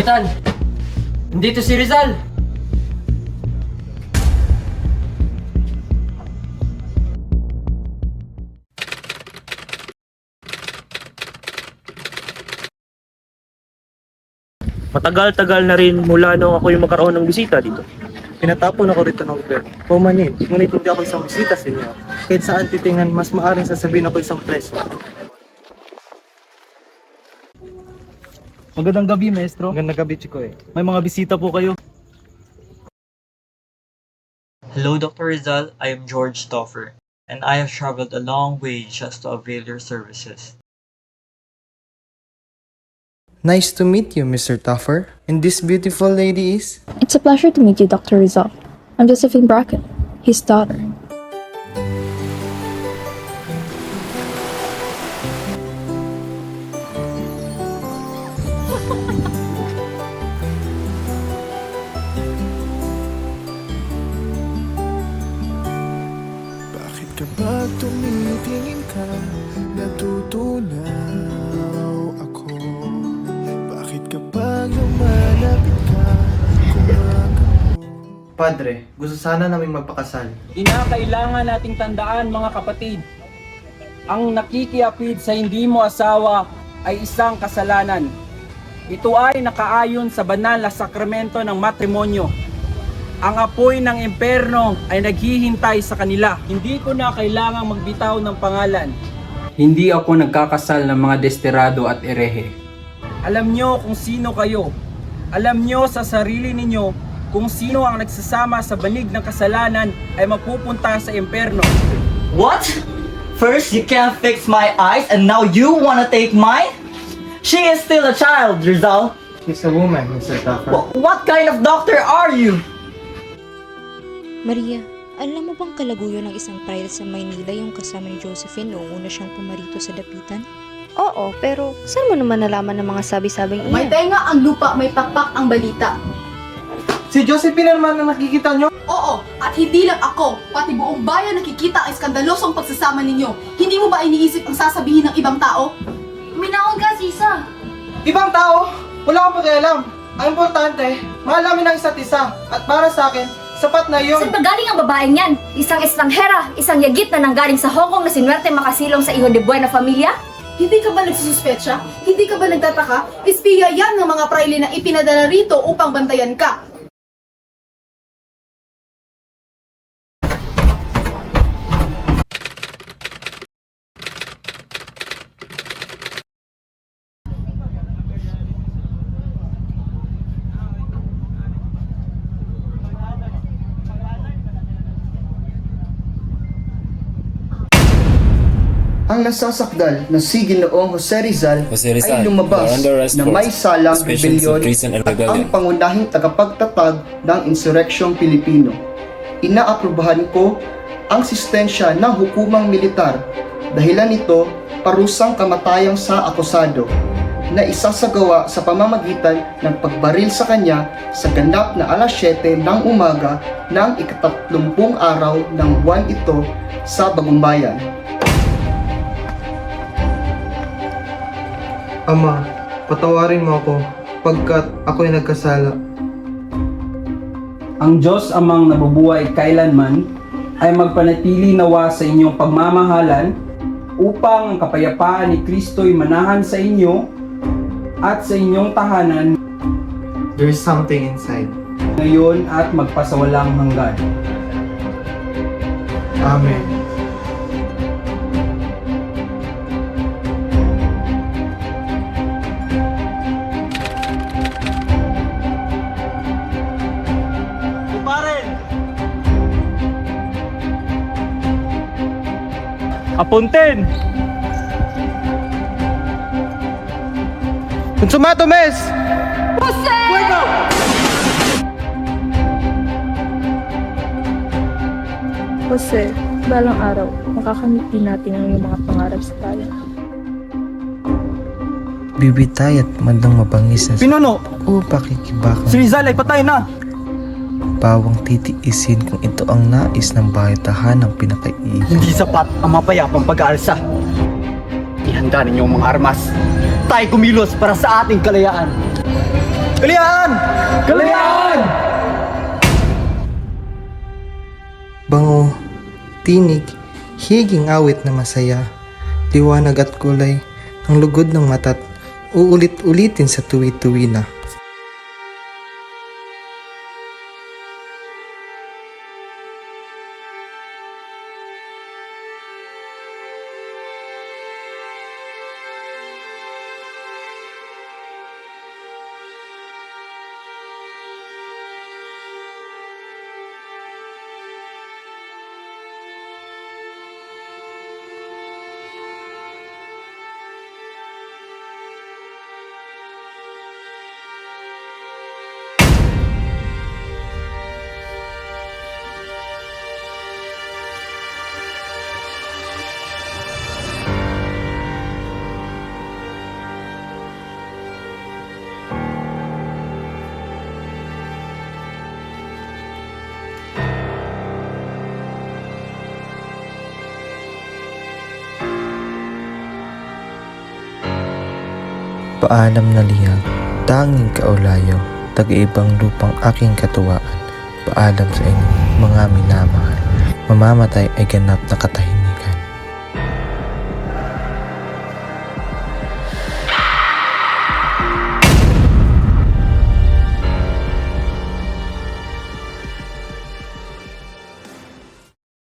Kapitan! Nandito si Rizal! Matagal-tagal na rin mula nung ako yung magkaroon ng bisita dito. Pinatapon ako rito ng gobyerno. Pumanin, ngunit hindi ako isang bisita sa inyo. Kahit saan titingnan, mas maaring sasabihin ako isang preso. Magandang gabi, maestro. Magandang gabi, Chico eh. May mga bisita po kayo. Hello, Dr. Rizal. I am George Toffer, and I have traveled a long way just to avail your services. Nice to meet you, Mr. Tuffer. And this beautiful lady is? It's a pleasure to meet you, Dr. Rizal. I'm Josephine Brackett, his daughter. Bakit kapag tumitingin ka, natutunaw ako? Bakit kapag lumalapit ka, kumakapo? Padre, gusto sana naming magpakasal. Kinakailangan nating tandaan mga kapatid, ang nakikiapid sa hindi mo asawa ay isang kasalanan. Ito ay nakaayon sa banal na sakramento ng matrimonyo. Ang apoy ng imperno ay naghihintay sa kanila. Hindi ko na kailangang magbitaw ng pangalan. Hindi ako nagkakasal ng mga desperado at erehe. Alam nyo kung sino kayo. Alam nyo sa sarili ninyo kung sino ang nagsasama sa banig ng kasalanan ay mapupunta sa imperno. What? First you can't fix my eyes and now you wanna take mine? She is still a child, Rizal. She's a woman, Mr. Tuffer. What kind of doctor are you? Maria, alam mo bang kalaguyo ng isang pride sa Maynila yung kasama ni Josephine noong una siyang pumarito sa dapitan? Oo, pero saan mo naman nalaman ng mga sabi-sabing May iyan? tenga ang lupa, may pakpak ang balita. Si Josephine naman ang nakikita nyo? Oo, at hindi lang ako, pati buong bayan nakikita ang skandalosong pagsasama ninyo. Hindi mo ba iniisip ang sasabihin ng ibang tao? Minahon ka, Sisa! Ibang tao? Wala akong pakialam. Ang importante, mahal namin ang isa't isa. At para sa akin, sapat na yun. Saan ba galing ang babaeng yan? Isang estranghera, isang yagit na nanggaling sa Hong Kong na sinwerte makasilong sa iho de buena familia? Hindi ka ba nagsususpetsya? Hindi ka ba nagtataka? Espiya yan ng mga praile na ipinadala rito upang bantayan ka. Ang nasasakdal na si Ginoong Jose Rizal, Jose Rizal, ay lumabas you are under arrest na for may salang suspicions rebellion of treason and at rebellion. ang pangunahing tagapagtatag ng insureksyong Pilipino. Inaaprubahan ko ang sistensya ng hukumang militar. Dahilan nito, parusang kamatayang sa akusado na isasagawa sa pamamagitan ng pagbaril sa kanya sa ganap na alas 7 ng umaga ng ika-30 araw ng buwan ito sa Bagumbayan. Ama, patawarin mo ako pagkat ako'y nagkasala. Ang Diyos amang nabubuhay kailanman ay magpanatili nawa sa inyong pagmamahalan upang ang kapayapaan ni Kristo'y manahan sa inyo at sa inyong tahanan There's something inside. ngayon at magpasawalang hanggan. Amen. Apunten! Consumato, mes! Jose, balang araw, makakamit din natin ang iyong mga pangarap sa bayan. Bibitay at mandang mabangis na Pinuno! pakikibaka. Si Rizal ay patay na! Bawang titiisin kung ito ang nais ng bayatahan ng pinakaiibig. Hindi sapat ang mapayapang pag-aalsa. Ihanda ninyo ang mga armas. Tayo kumilos para sa ating kalayaan. Kalayaan! Kalayaan! Bango, tinig, higing awit na masaya, liwanag at kulay, ang lugod ng mata't uulit-ulitin sa tuwi-tuwi na. Paalam na lihang, tanging kaulayo, tag-iibang lupang aking katuwaan. Paalam sa inyo, mga minamahal, mamamatay ay ganap na katahimikan.